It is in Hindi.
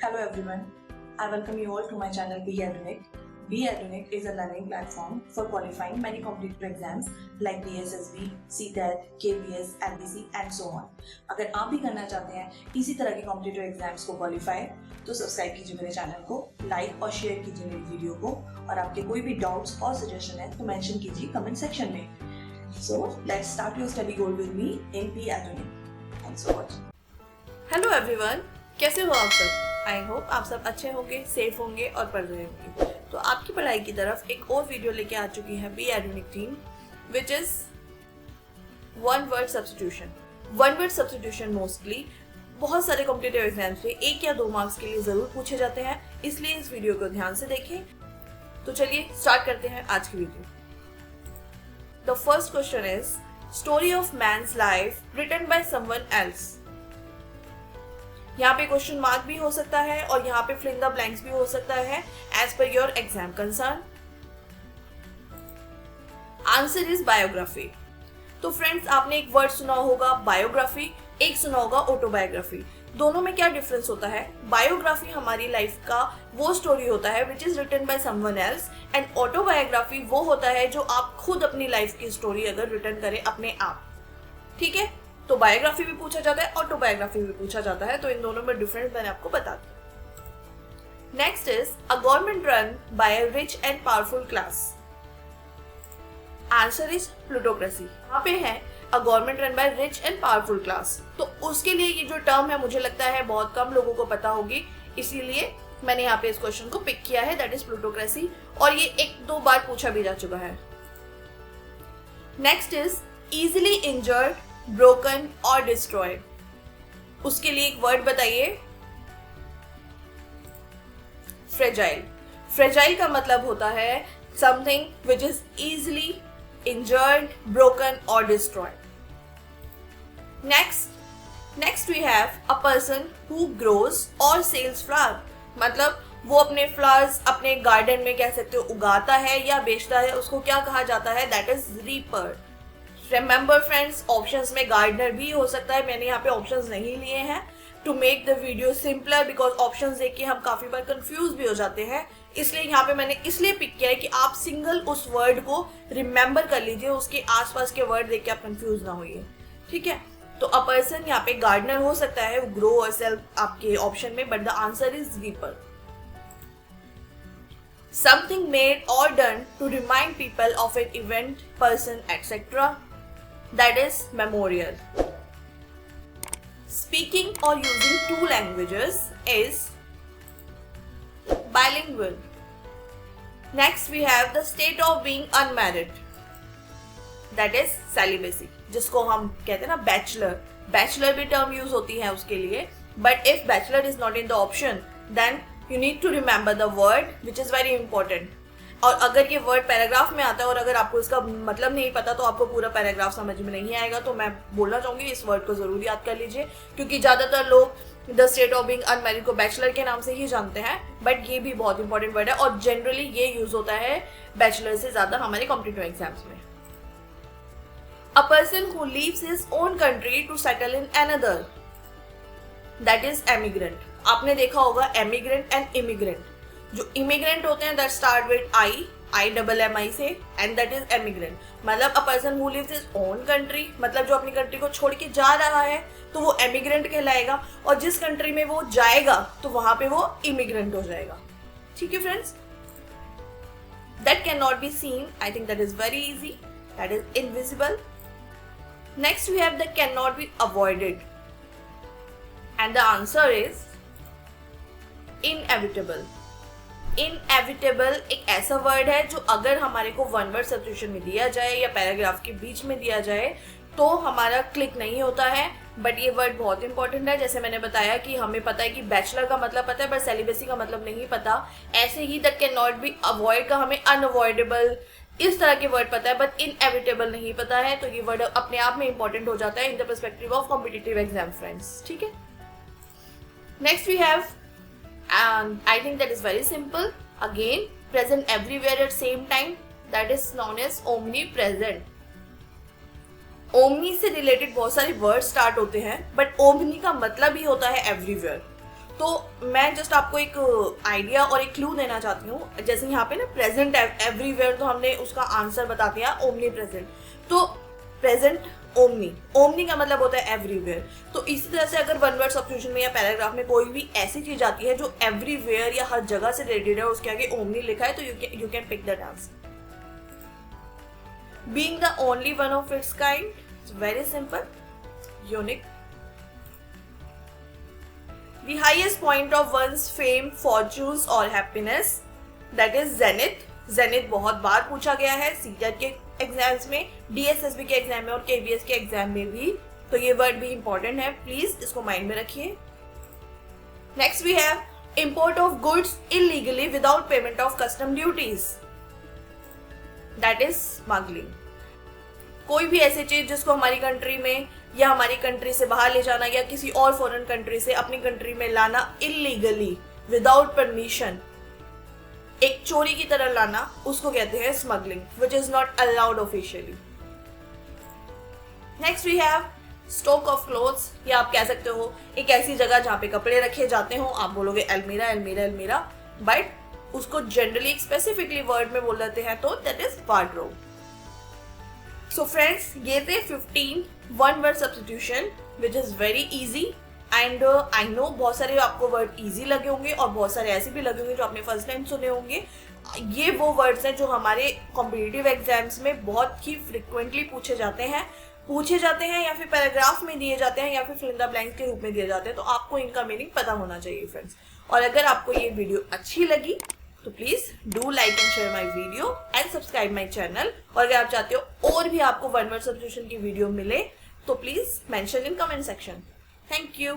Hello everyone, I welcome you all to my channel Be Adunic. Be Adunic is a learning platform for qualifying many competitive exams like DSSB, CTET, KPS, LDC and so on. अगर आप भी करना चाहते हैं इसी तरह के कॉम्पिटिटिव एग्जाम्स को क्वालिफाई तो सब्सक्राइब कीजिए मेरे चैनल को, लाइक और शेयर कीजिए मेरी वीडियो को और आपके कोई भी डाउट्स और सजेशन है तो मेंशन कीजिए कमेंट सेक्शन में. So let's start your study goal with me in Be Adunic. Thanks for watching. Hello everyone, कैसे हो आप सब? आई होप आप सब अच्छे होंगे, सेफ होंगे और पढ़ रहे होंगे. तो आपकी पढ़ाई की तरफ एक और वीडियो लेके आ चुकी है be Edunic team, which is one word substitution. One word substitution mostly बहुत सारे कॉम्पिटिटिव एग्जाम्स में 1 या 2 मार्क्स के लिए जरूर पूछे जाते हैं, इसलिए इस वीडियो को ध्यान से देखें. तो चलिए स्टार्ट करते हैं आज की video. The first question is story of man's life written by someone else. यहाँ पे क्वेश्चन मार्क भी हो सकता है और यहाँ पे फिल इन द ब्लैंक्स भी हो सकता है as per your exam concern. Answer is biography. तो फ्रेंड्स, आपने एक वर्ड सुना होगा बायोग्राफी, एक सुना होगा ऑटोबायोग्राफी. दोनों में क्या डिफरेंस होता है? बायोग्राफी हमारी लाइफ का वो स्टोरी होता है which is written by someone else and autobiography वो होता है जो आप खुद अपनी लाइफ की स्टोरी अगर रिटन करें अपने आप. ठीक है, तो बायोग्राफी भी पूछा जाता है, ऑटोबायोग्राफी भी पूछा जाता है, तो इन दोनों में डिफरेंस मैंने आपको बता दिया. Next is a government run by a rich and powerful class. Answer is plutocracy. यहाँ पे है a government run by rich and powerful class. तो उसके लिए ये जो टर्म है मुझे लगता है बहुत कम लोगों को पता होगी, इसीलिए मैंने यहाँ पे इस क्वेश्चन को पिक किया है, दैट इज प्लूटोक्रेसी. और ये 1-2 बार पूछा भी जा चुका है. Next is easily injured, broken और डिस्ट्रॉयड. उसके लिए एक वर्ड बताइए. फ्रेजाइल. फ्रेजाइल का मतलब होता है something which is easily injured, broken और destroyed. Next we have a person who grows और सेल्स फ्लावर. मतलब वो अपने फ्लावर्स अपने गार्डन में कह सकते हो उगाता है या बेचता है, उसको क्या कहा जाता है? That is reaper. Remember friends, options में गार्डनर भी हो सकता है. मैंने यहाँ पे ऑप्शंस नहीं लिए हैं to make the video simpler, because options देख के हम काफी बार कंफ्यूज भी हो जाते हैं. इसलिए यहाँ पे मैंने इसलिए पिक किया है कि आप सिंगल उस वर्ड को रिमेंबर कर लीजिए, उसके आसपास के वर्ड देख के आप कंफ्यूज ना होइए. ठीक है, तो अ पर्सन यहाँ पे गार्डनर हो सकता है, ग्रो और सेल आपके ऑप्शन में, but the answer is reaper. Something made or done to remind people of an event, person, etc. That is memorial. Speaking or using 2 languages is bilingual. Next we have the state of being unmarried. That is celibacy. जिसको हम कहते हैं ना बैचलर. बैचलर भी टर्म यूज होती है उसके लिए, but if bachelor is not in the option, then you need to remember the word which is very important. और अगर ये वर्ड पैराग्राफ में आता है और अगर आपको इसका मतलब नहीं पता तो आपको पूरा पैराग्राफ समझ में नहीं आएगा. तो मैं बोलना चाहूंगी इस वर्ड को जरूर याद कर लीजिए, क्योंकि ज्यादातर लोग the state of being unmarried को बैचलर के नाम से ही जानते हैं, बट ये भी बहुत इंपॉर्टेंट वर्ड है और जनरली ये यूज होता है बैचलर से ज्यादा हमारे कॉम्पिटिटिव एग्जाम्स में. A person who leaves his own country to settle in another, that is emigrant. आपने देखा होगा एमिग्रेंट एंड इमिग्रेंट. जो इमिग्रेंट होते हैं दैट स्टार्ट विद I से, एंड दैट इज एमिग्रेंट. मतलब a person who lives his own country, मतलब जो अपनी कंट्री को छोड़ के जा रहा है तो वो एमिग्रेंट कहलाएगा, और जिस कंट्री में वो जाएगा तो वहां पे वो इमिग्रेंट हो जाएगा. ठीक है friends, that can not be seen. I think that is very easy. That is invisible. Next we have the can not be avoided and the answer is inevitable. Inevitable एक ऐसा वर्ड है जो अगर हमारे को वन वर्ड सब्स्टिट्यूशन में दिया जाए या पैराग्राफ के बीच में दिया जाए तो हमारा क्लिक नहीं होता है, बट ये वर्ड बहुत इंपॉर्टेंट है. जैसे मैंने बताया कि हमें पता है कि बैचलर का मतलब पता है बट सेलिबेसी का मतलब नहीं पता. ऐसे ही that can not be avoid का हमें अनअवॉइडेबल इस तरह के वर्ड पता है बट इनएविटेबल नहीं पता है. तो ये वर्ड अपने आप में इंपॉर्टेंट हो जाता है in the perspective of competitive exam friends. ठीक है, next we have, and I think that is very simple. Again, present everywhere at same time. That is known as omnipresent. Omni से रिलेटेड बहुत सारे वर्ड स्टार्ट होते हैं, बट ओमनी का मतलब ही होता है एवरीवेयर. तो मैं जस्ट आपको एक आइडिया और एक क्लू देना चाहती हूँ। जैसे यहाँ पे ना प्रेजेंट एवरीवेयर, तो हमने उसका आंसर बता दिया ओमनी प्रेजेंट। तो प्रेजेंट ओमनी, ओमनी का मतलब होता है एवरीवेयर। तो इसी तरह से अगर वन वर्ड सब्स्टिट्यूशन में या पैराग्राफ में कोई भी ऐसी चीज आती है जो एवरीवेयर या हर जगह से रिलेटेड है, उसके आगे ओमनी लिखा है, तो you can pick that answer. Being the only one of its kind, it's very simple, unique. The highest point of one's fame, fortunes or happiness, that is zenith. zenith बहुत बार पूछा गया है सीटेट के एग्जाम्स में, DSSB के एग्जाम में और KVS के एग्जाम में भी, तो ये वर्ड भी इंपॉर्टेंट है, प्लीज इसको माइंड में रखिए। Next we have import of goods illegally without payment of custom duties. That is smuggling. कोई भी ऐसी चीज जिसको हमारी कंट्री में या हमारी कंट्री से बाहर ले जाना या किसी और फॉरेन कंट्री से अपनी कंट्री में लाना इलीगली, विदाउट परमिशन, एक चोरी की तरह लाना, उसको कहते हैं smuggling, which is not allowed officially. Next we have stock of clothes, या आप कह सकते हो एक ऐसी जगह जहाँ पे कपड़े रखे जाते हो। आप बोलोगे अलमीरा अलमीरा अलमीरा, बट उसको जनरली स्पेसिफिकली वर्ड में बोल देते हैं, तो that is wardrobe. So friends, ये थे 15 one word substitution which is very easy and I know बहुत सारे आपको वर्ड इजी लगे होंगे और बहुत सारे ऐसे भी लगे होंगे जो आपने फर्स्ट टाइम सुने होंगे। ये वो वर्ड्स हैं जो हमारे कॉम्पिटिटिव एग्जाम्स में बहुत ही फ्रिक्वेंटली पूछे जाते हैं या फिर पैराग्राफ में दिए जाते हैं या फिर फिल इन द ब्लैंक्स के रूप में दिए जाते हैं। तो आपको इनका मीनिंग पता होना चाहिए फ्रेंड्स। और अगर आपको ये वीडियो अच्छी लगी तो please do like and share my video and subscribe my channel. और अगर आप चाहते हो और भी आपको वन वर्ड सब्स्टिट्यूशन की वीडियो मिले तो please mention in comment section. Thank you.